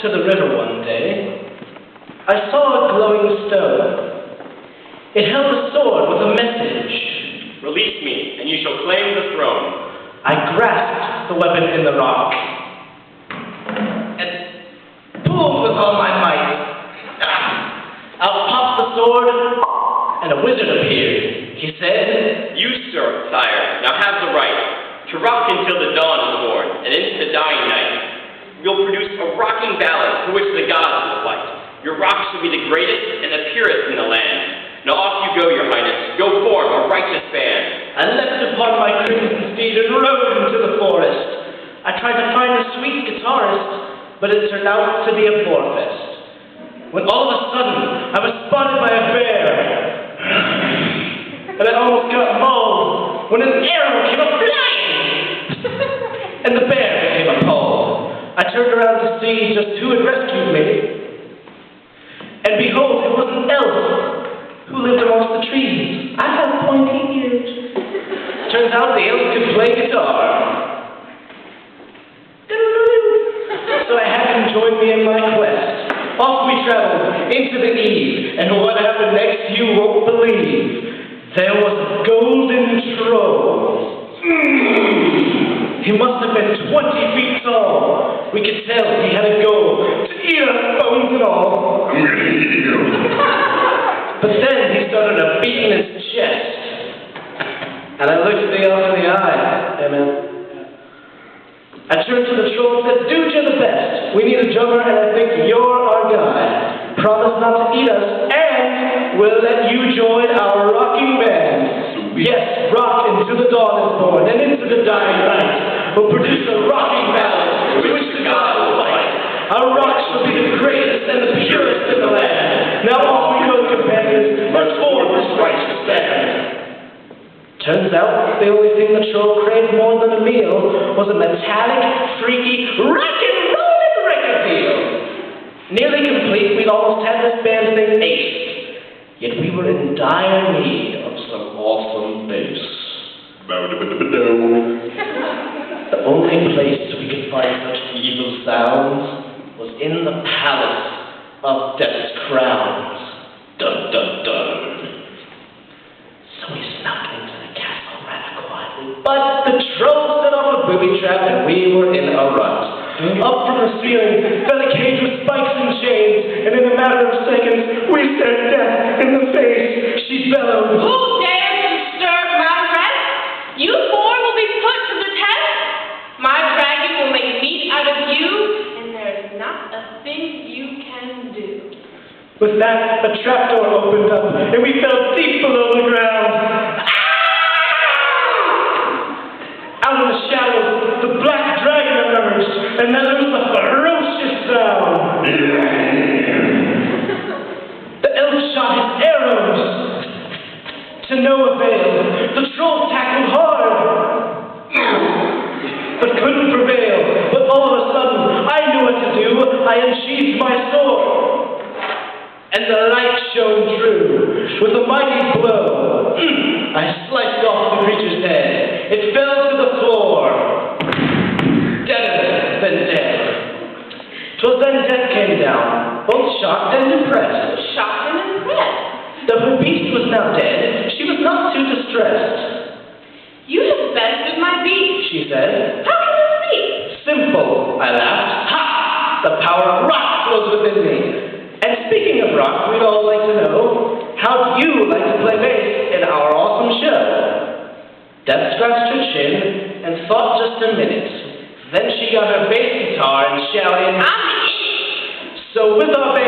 to the river one day, I saw a glowing stone. It held a sword with a message. Release me, and you shall claim the throne. I grasped the weapon in the rock and pulled with all my might. Out popped the sword, and a wizard appeared. He said, You, sir, sire, now have the right to rock until the dawn is born, and into the dying night. We'll produce a rocking ballad for which the gods will fight. Your rock shall be the greatest and the purest in the land. Now off you go, your highness. Go form a righteous band. I leapt upon my crimson steed and rode into the forest. I tried to find a sweet guitarist, but it turned out to be a boar-fest. When all of a sudden, I was spotted by a bear, and I almost got mauled when an arrow came up flying, and the bear became appalled. I turned around to see just who had rescued me, and behold, it was an elf who lived amongst the trees. I have pointy ears. Turns out the elf could play guitar. So I had him join me in my quest. Off we traveled into the eve, and what happened next you won't believe. There was a golden troll. He must have been 20 feet tall. We could tell he had a goal to eat us bones and all. I'm gonna eat you. But then he started a beating his chest. And I looked the elf in the eye. Amen. I turned to the troll and said, Dude, you're the best. We need a drummer, and I think you're our guy. Promise not to eat us, and we'll let you join our rocking band. Yes, rock until the dawn is born, and into the dying night. We'll produce a rocking ballad, to which the gods will fight. Our rock shall be the greatest and the purest in the land. Now off we go, companions. Let's form this righteous band. Turns out the only thing the troll craved more than a meal was a metallic, freaky, rock and rollin' record deal. Nearly complete, we'd almost had this band thing aced. Yet we were in dire need of some awesome bass. The only place we could find such evil sounds was in the palace of Death's crowns. Dun dun dun. So we snuck into the castle rather quietly, but the troll set off a booby trap and we were in a rut. Up from the ceiling fell a cage with spikes and chains, and in a matter of seconds we stared death in the face. She bellowed, Who dares disturb my rest? You four will be put to the test. My dragon will make meat out of you, and there's not a thing you can do. With that, a trapdoor opened up, and we fell deep below the ground. Out of the shadows, the black dragon emerged, and then there was a ferocious sound. The elf shot his arrows. To no avail. The troll tackled hard, but couldn't prevail. But all of a sudden, I knew what to do. I unsheathed my sword. And the light shone true. With a mighty blow, I sliced off the creature's head. It fell to the floor, deader than dead. 'Twas then death came down, both shocked and impressed. Shocked and impressed. Though her beast was now dead, she was not too distressed. You have bested my beast, She said. How can this be? Simple, I laughed. Ha! The power of rock flows within me. And speaking of rock, we'd all like to know, how do you like to play bass in our awesome show? Death scratched her chin and thought just a minute. Then she got her bass guitar and shouted, I'm the idiot. So with our